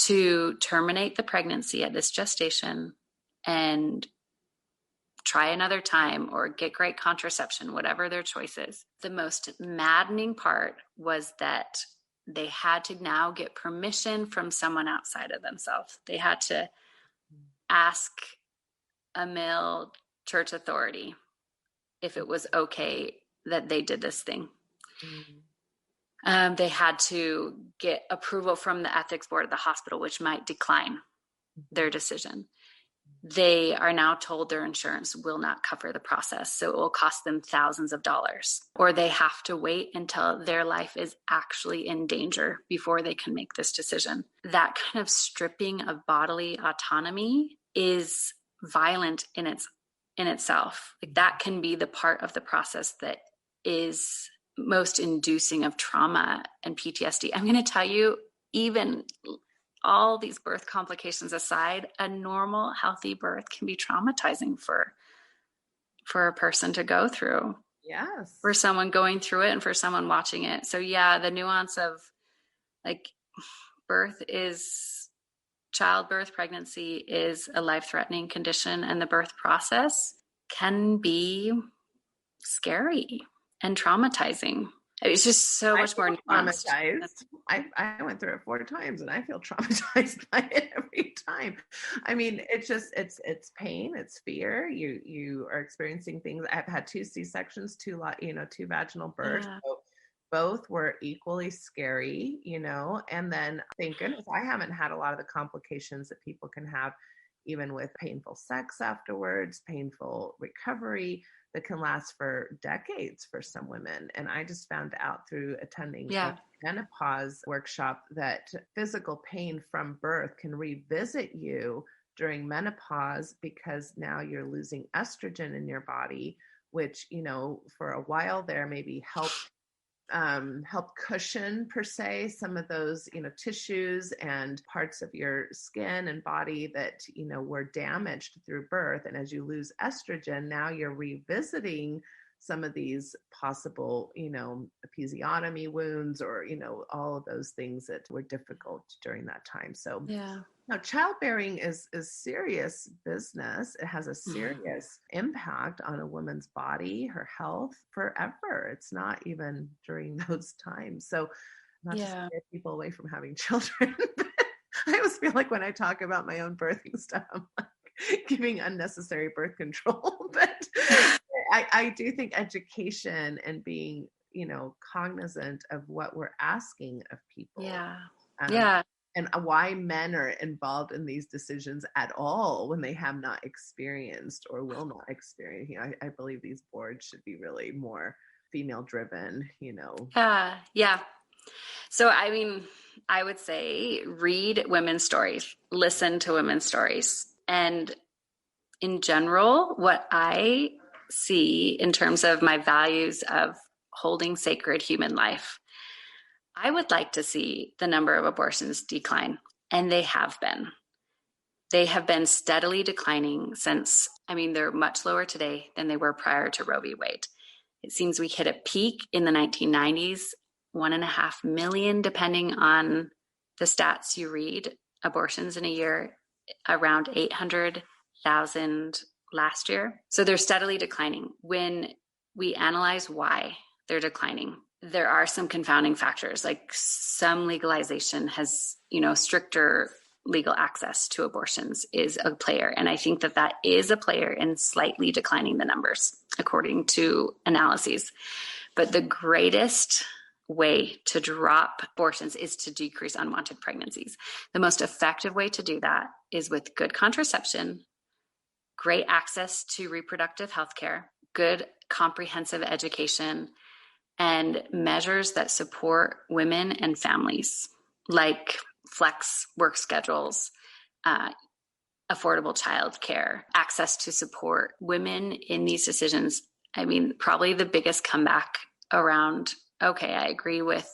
Speaker 3: to terminate the pregnancy at this gestation and try another time or get great contraception, whatever their choice is. The most maddening part was that they had to now get permission from someone outside of themselves. They had to ask a male church authority if it was okay that they did this thing. Mm-hmm. They had to get approval from the ethics board of the hospital, which might decline their decision. They are now told their insurance will not cover the process, so it will cost them thousands of dollars, or they have to wait until their life is actually in danger before they can make this decision. That kind of stripping of bodily autonomy is violent in itself. Like, that can be the part of the process that is most inducing of trauma and PTSD. I'm going to tell you, even all these birth complications aside, a normal, healthy birth can be traumatizing for a person to go through.
Speaker 2: Yes.
Speaker 3: For someone going through it and for someone watching it. So yeah, the nuance of like childbirth, pregnancy is a life-threatening condition, and the birth process can be scary and traumatizing. It's just so much more
Speaker 2: traumatized. I went through it 4 times and I feel traumatized by it every time. I mean, it's pain, it's fear. You are experiencing things. I've had 2 C-sections, 2 vaginal births. Yeah. So both were equally scary, and then thank goodness I haven't had a lot of the complications that people can have, even with painful sex afterwards, painful recovery that can last for decades for some women. And I just found out through attending a menopause workshop that physical pain from birth can revisit you during menopause, because now you're losing estrogen in your body, which, for a while there maybe help cushion per se some of those tissues and parts of your skin and body that were damaged through birth. And as you lose estrogen, now you're revisiting some of these possible episiotomy wounds or all of those things that were difficult during that time. So yeah. Now, childbearing is serious business. It has a serious impact on a woman's body, her health, forever. It's not even during those times. So not to scare people away from having children, but I always feel like when I talk about my own birthing stuff, I'm like giving unnecessary birth control. But I do think education and being, cognizant of what we're asking of people. Yeah. And why men are involved in these decisions at all when they have not experienced or will not experience. I believe these boards should be really more female driven,
Speaker 3: Yeah. So, I mean, I would say read women's stories, listen to women's stories. And in general, what I see in terms of my values of holding sacred human life, I would like to see the number of abortions decline, and they have been. They have been steadily declining since, they're much lower today than they were prior to Roe v. Wade. It seems we hit a peak in the 1990s, 1.5 million, depending on the stats you read, abortions in a year, around 800,000 last year. So they're steadily declining. When we analyze why they're declining, there are some confounding factors, like some legalization has, stricter legal access to abortions is a player. And I think that is a player in slightly declining the numbers, according to analyses. But the greatest way to drop abortions is to decrease unwanted pregnancies. The most effective way to do that is with good contraception, great access to reproductive health care, good comprehensive education, and measures that support women and families, like flex work schedules, affordable childcare, access to support. Women in these decisions, I mean, probably the biggest comeback around, okay, I agree with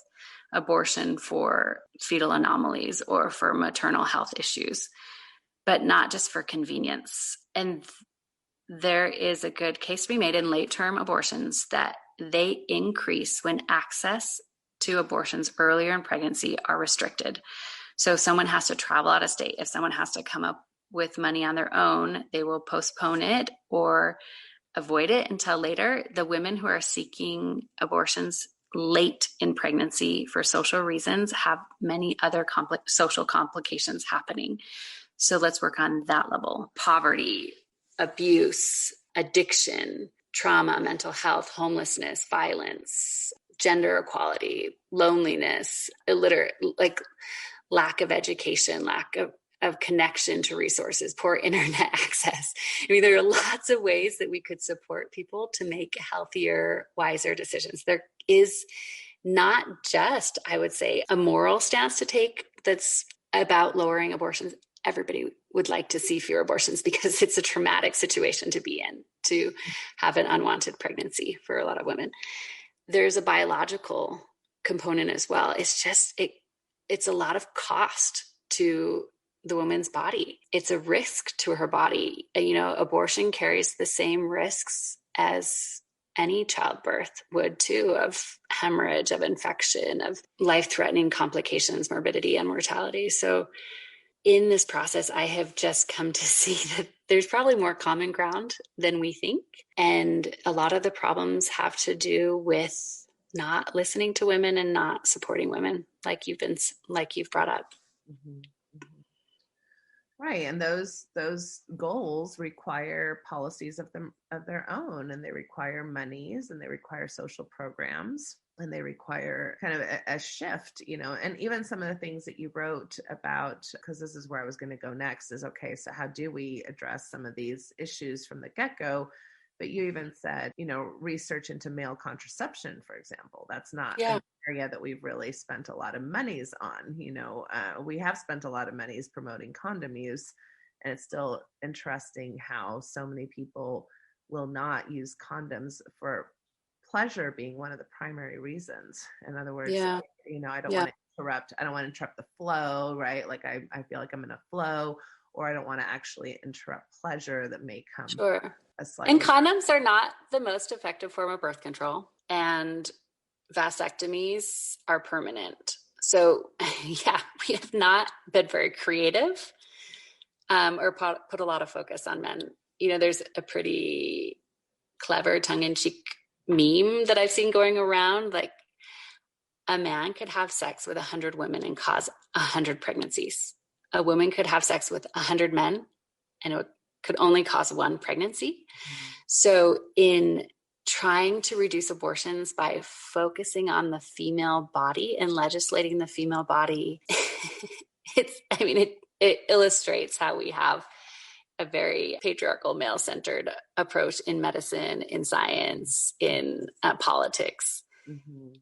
Speaker 3: abortion for fetal anomalies or for maternal health issues, but not just for convenience. And there is a good case to be made in late-term abortions that they increase when access to abortions earlier in pregnancy are restricted. So if someone has to travel out of state, if someone has to come up with money on their own, they will postpone it or avoid it until later. The women who are seeking abortions late in pregnancy for social reasons have many other social complications happening. So let's work on that level. Poverty, abuse, addiction, trauma, mental health, homelessness, violence, gender equality, loneliness, lack of education, lack of connection to resources, poor internet access. I mean, there are lots of ways that we could support people to make healthier, wiser decisions. There is not just, I would say, a moral stance to take that's about lowering abortions. Everybody would like to see fewer abortions because it's a traumatic situation to be in, to have an unwanted pregnancy for a lot of women. There's a biological component as well. It's just, it's a lot of cost to the woman's body. It's a risk to her body. You know, abortion carries the same risks as any childbirth would too, of hemorrhage, of infection, of life-threatening complications, morbidity, and mortality. So in this process, I have just come to see that there's probably more common ground than we think. And a lot of the problems have to do with not listening to women and not supporting women, like you've brought up.
Speaker 2: Mm-hmm. Right. And those goals require policies of their own, and they require monies, and they require social programs, and they require kind of a shift, you know. And even some of the things that you wrote about, because this is where I was going to go next, is okay, so how do we address some of these issues from the get-go? But you even said, you know, research into male contraception, for example. That's not an area that we've really spent a lot of monies on. You know, we have spent a lot of monies promoting condom use, and it's still interesting how so many people will not use condoms for pleasure being one of the primary reasons. In other words, you know, I don't want to interrupt the flow, right? Like I feel like I'm in a flow, or I don't want to actually interrupt pleasure that may come.
Speaker 3: Sure. And condoms are not the most effective form of birth control, and vasectomies are permanent. So yeah, we have not been very creative or put a lot of focus on men. You know, there's a pretty clever tongue-in-cheek meme that I've seen going around, like a man could have sex with 100 women and cause 100 pregnancies. A woman could have sex with 100 men and it could only cause one pregnancy. So in trying to reduce abortions by focusing on the female body and legislating the female body, it illustrates how we have a very patriarchal, male-centered approach in medicine, in science, in politics.
Speaker 2: Mm-hmm.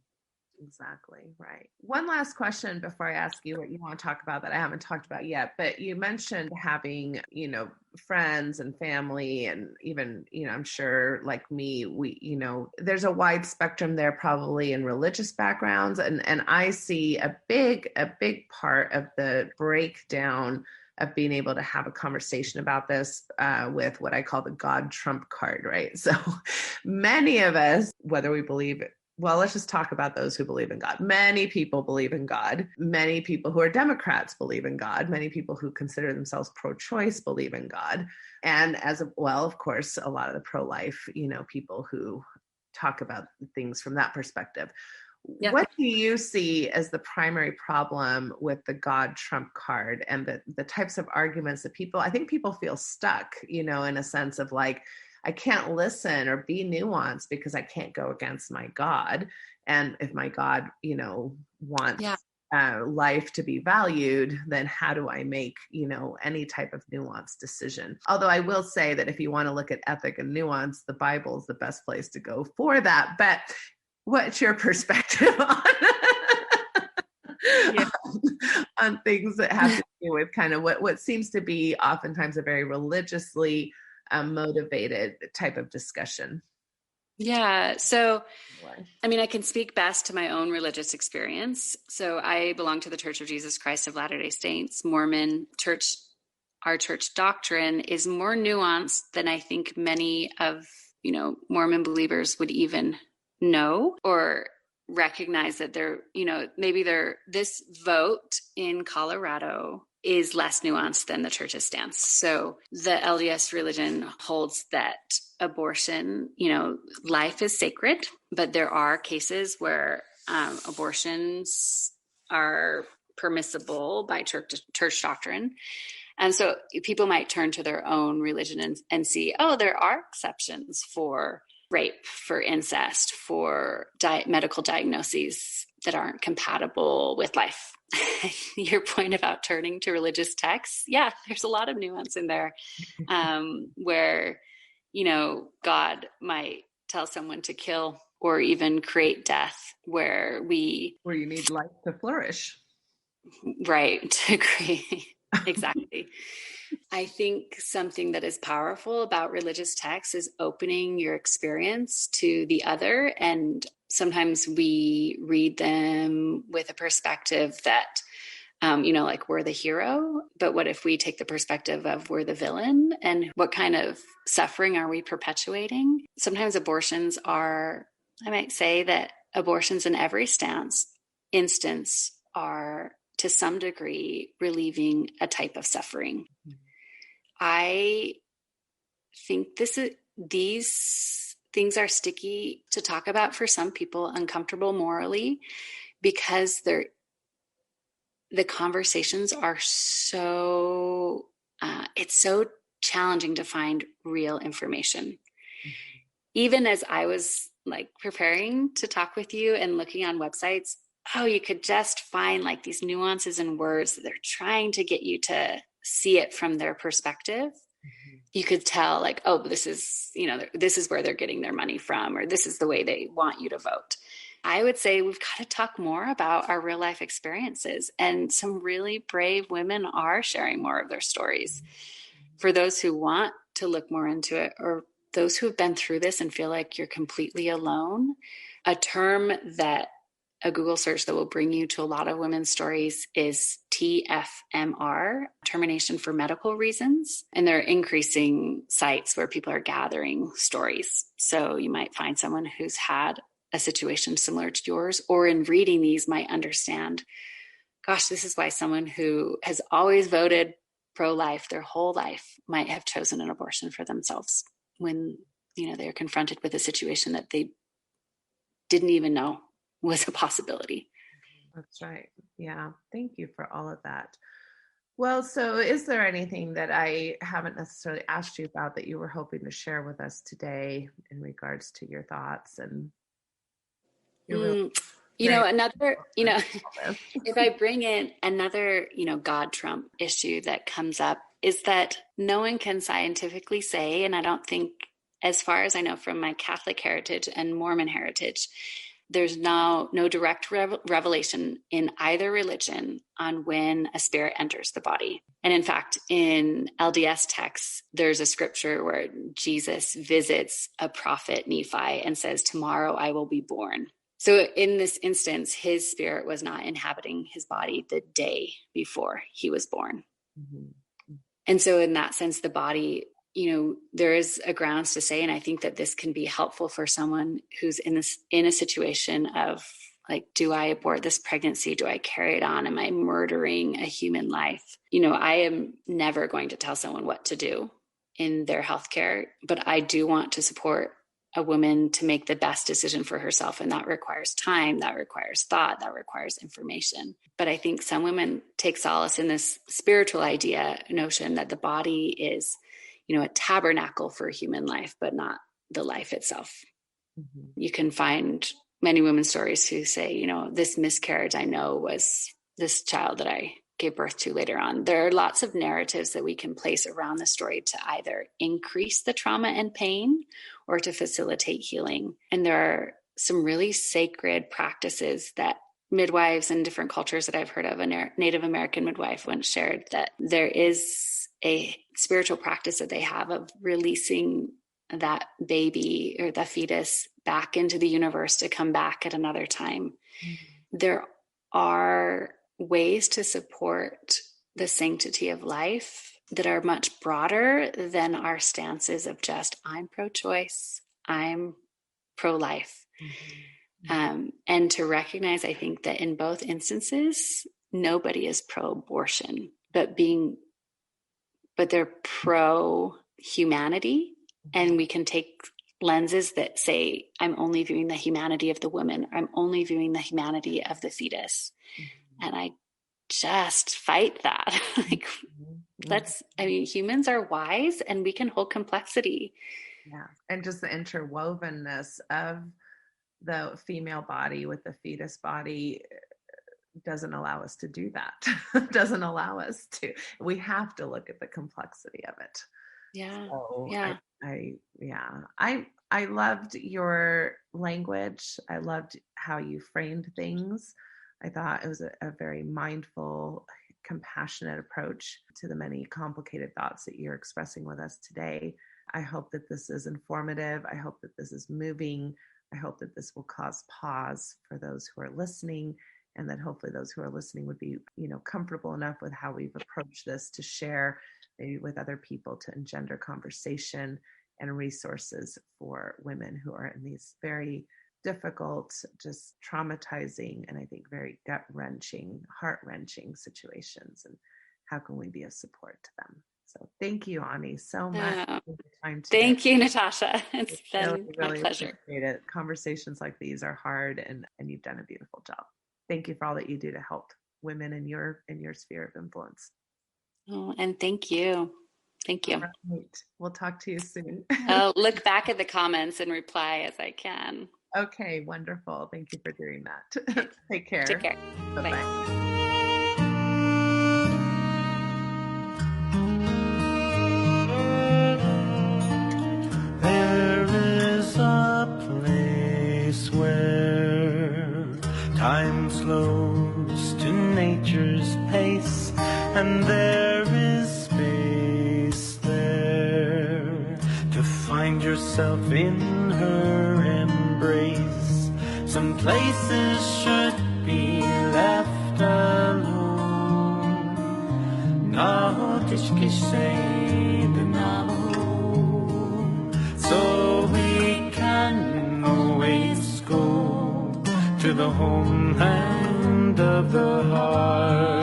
Speaker 2: Exactly. Right. One last question before I ask you what you want to talk about that I haven't talked about yet, but you mentioned having, you know, friends and family, and even, you know, I'm sure like me, we, you know, there's a wide spectrum there probably in religious backgrounds. And I see a big part of the breakdown of being able to have a conversation about this with what I call the God Trump card, right? So many of us, whether we believe it, well, let's just talk about those who believe in God. Many people believe in God. Many people who are Democrats believe in God. Many people who consider themselves pro-choice believe in God. And of course, a lot of the pro-life, you know, people who talk about things from that perspective. Yeah. What do you see as the primary problem with the God Trump card and the types of arguments that I think people feel stuck, you know, in a sense of like, I can't listen or be nuanced because I can't go against my God. And if my God, you know, wants life to be valued, then how do I make, you know, any type of nuanced decision? Although I will say that if you want to look at ethic and nuance, the Bible is the best place to go for that. But what's your perspective on
Speaker 3: Yeah.
Speaker 2: on things that have to do with kind of what seems to be oftentimes a very religiously motivated type of discussion?
Speaker 3: Yeah. So, I mean, I can speak best to my own religious experience. So I belong to the Church of Jesus Christ of Latter-day Saints, Mormon church. Our church doctrine is more nuanced than I think many of, Mormon believers would even know or recognize that this vote in Colorado is less nuanced than the church's stance. So the LDS religion holds that abortion, life is sacred, but there are cases where abortions are permissible by church doctrine. And so people might turn to their own religion and see, oh, there are exceptions for rape, for incest, for medical diagnoses that aren't compatible with life. Your point about turning to religious texts, yeah, there's a lot of nuance in there where, God might tell someone to kill or even create death where you
Speaker 2: need life to flourish.
Speaker 3: Right, to create. Exactly. I think something that is powerful about religious texts is opening your experience to the other. And sometimes we read them with a perspective that, like we're the hero. But what if we take the perspective of we're the villain? And what kind of suffering are we perpetuating? Sometimes I might say that abortions in every instance are to some degree relieving a type of suffering. I think these things are sticky to talk about for some people, uncomfortable morally, because the conversations are so, it's so challenging to find real information. Even as I was preparing to talk with you and looking on websites, you could just find these nuances in words that they're trying to get you to see it from their perspective. You could tell this is where they're getting their money from, or this is the way they want you to vote. I would say we've got to talk more about our real life experiences, and some really brave women are sharing more of their stories. For those who want to look more into it, or those who have been through this and feel like you're completely alone, a term that a Google search that will bring you to a lot of women's stories is TFMR, termination for medical reasons. And there are increasing sites where people are gathering stories. So you might find someone who's had a situation similar to yours, or in reading these might understand, gosh, this is why someone who has always voted pro-life their whole life might have chosen an abortion for themselves when, they're confronted with a situation that they didn't even know was a possibility.
Speaker 2: That's right. Yeah. Thank you for all of that. Well, so is there anything that I haven't necessarily asked you about that you were hoping to share with us today in regards to your thoughts and
Speaker 3: if I bring in another, God Trump issue that comes up, is that no one can scientifically say, and I don't think, as far as I know from my Catholic heritage and Mormon heritage, there's no direct revelation in either religion on when a spirit enters the body. And in fact, in LDS texts, there's a scripture where Jesus visits a prophet Nephi and says, "Tomorrow I will be born." So in this instance, his spirit was not inhabiting his body the day before he was born. Mm-hmm. And so in that sense, the body, there is a grounds to say, and I think that this can be helpful for someone who's in a situation of do I abort this pregnancy? Do I carry it on? Am I murdering a human life? I am never going to tell someone what to do in their healthcare, but I do want to support a woman to make the best decision for herself. And that requires time, that requires thought, that requires information. But I think some women take solace in this spiritual notion that the body is, a tabernacle for human life, but not the life itself. Mm-hmm. You can find many women's stories who say, this miscarriage I know was this child that I gave birth to later on. There are lots of narratives that we can place around the story to either increase the trauma and pain or to facilitate healing. And there are some really sacred practices that midwives in different cultures that I've heard of. A Native American midwife once shared that there is a spiritual practice that they have of releasing that baby or the fetus back into the universe to come back at another time. Mm-hmm. There are ways to support the sanctity of life that are much broader than our stances of just, I'm pro-choice, I'm pro-life. Mm-hmm. And to recognize, I think, that in both instances, nobody is pro-abortion, but they're pro-humanity. And we can take lenses that say, I'm only viewing the humanity of the woman. I'm only viewing the humanity of the fetus. Mm-hmm. And I just fight that. Like, humans are wise and we can hold complexity.
Speaker 2: Yeah. And just the interwovenness of the female body with the fetus body doesn't allow us to do that. Doesn't allow us to. We have to look at the complexity of it.
Speaker 3: Yeah.
Speaker 2: So
Speaker 3: yeah.
Speaker 2: I loved your language. I loved how you framed things. I thought it was a very mindful, compassionate approach to the many complicated thoughts that you're expressing with us today. I hope that this is informative. I hope that this is moving. I hope that this will cause pause for those who are listening, and that hopefully those who are listening would be, comfortable enough with how we've approached this to share maybe with other people, to engender conversation and resources for women who are in these very difficult, just traumatizing, and I think very gut-wrenching, heart-wrenching situations. And how can we be of support to them? So thank you, Ani, so much for your time today.
Speaker 3: Thank you, Natasha. It's been
Speaker 2: really
Speaker 3: my pleasure.
Speaker 2: Appreciate it. Conversations like these are hard, and you've done a beautiful job. Thank you for all that you do to help women in your sphere of influence.
Speaker 3: Oh, and thank you. Thank you.
Speaker 2: Right. We'll talk to you soon.
Speaker 3: I'll look back at the comments and reply as I can.
Speaker 2: Okay, wonderful. Thank you for doing that. Take care.
Speaker 3: Take care.
Speaker 2: Bye-bye.
Speaker 3: Bye.
Speaker 4: Time slows to nature's pace, and there is space there to find yourself in her embrace. Some places should be left alone. So we can always go to the homeland of the heart.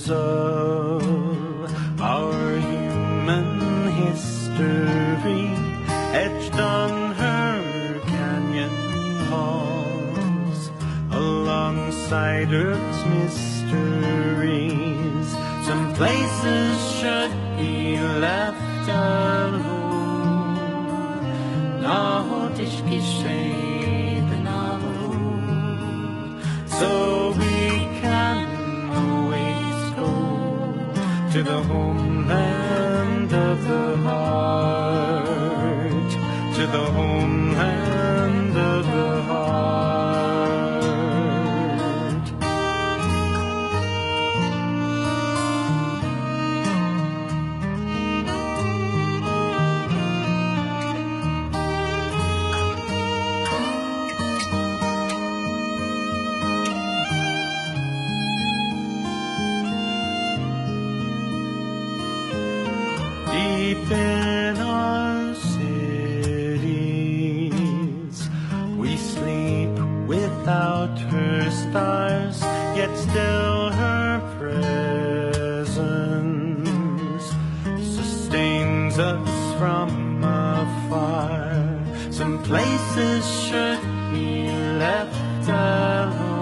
Speaker 4: Of our human history etched on her canyon halls, alongside Earth's mysteries. Some places should be left alone. So we can to the homeland of the heart, to the homeland of the heart. Deep in our cities, we sleep without her stars, yet still her presence sustains us from afar. Some places should be left alone.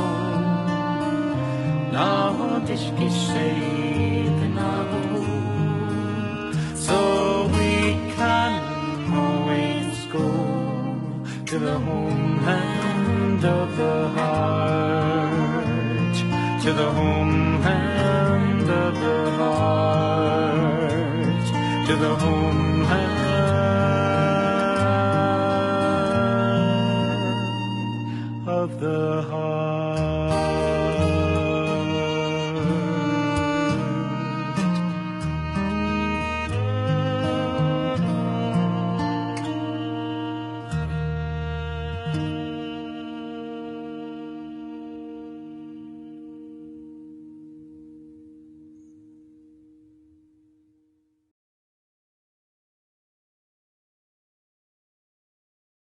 Speaker 4: So we can always go to the homeland of the heart, to the home hand of the heart, to the home hand of the heart.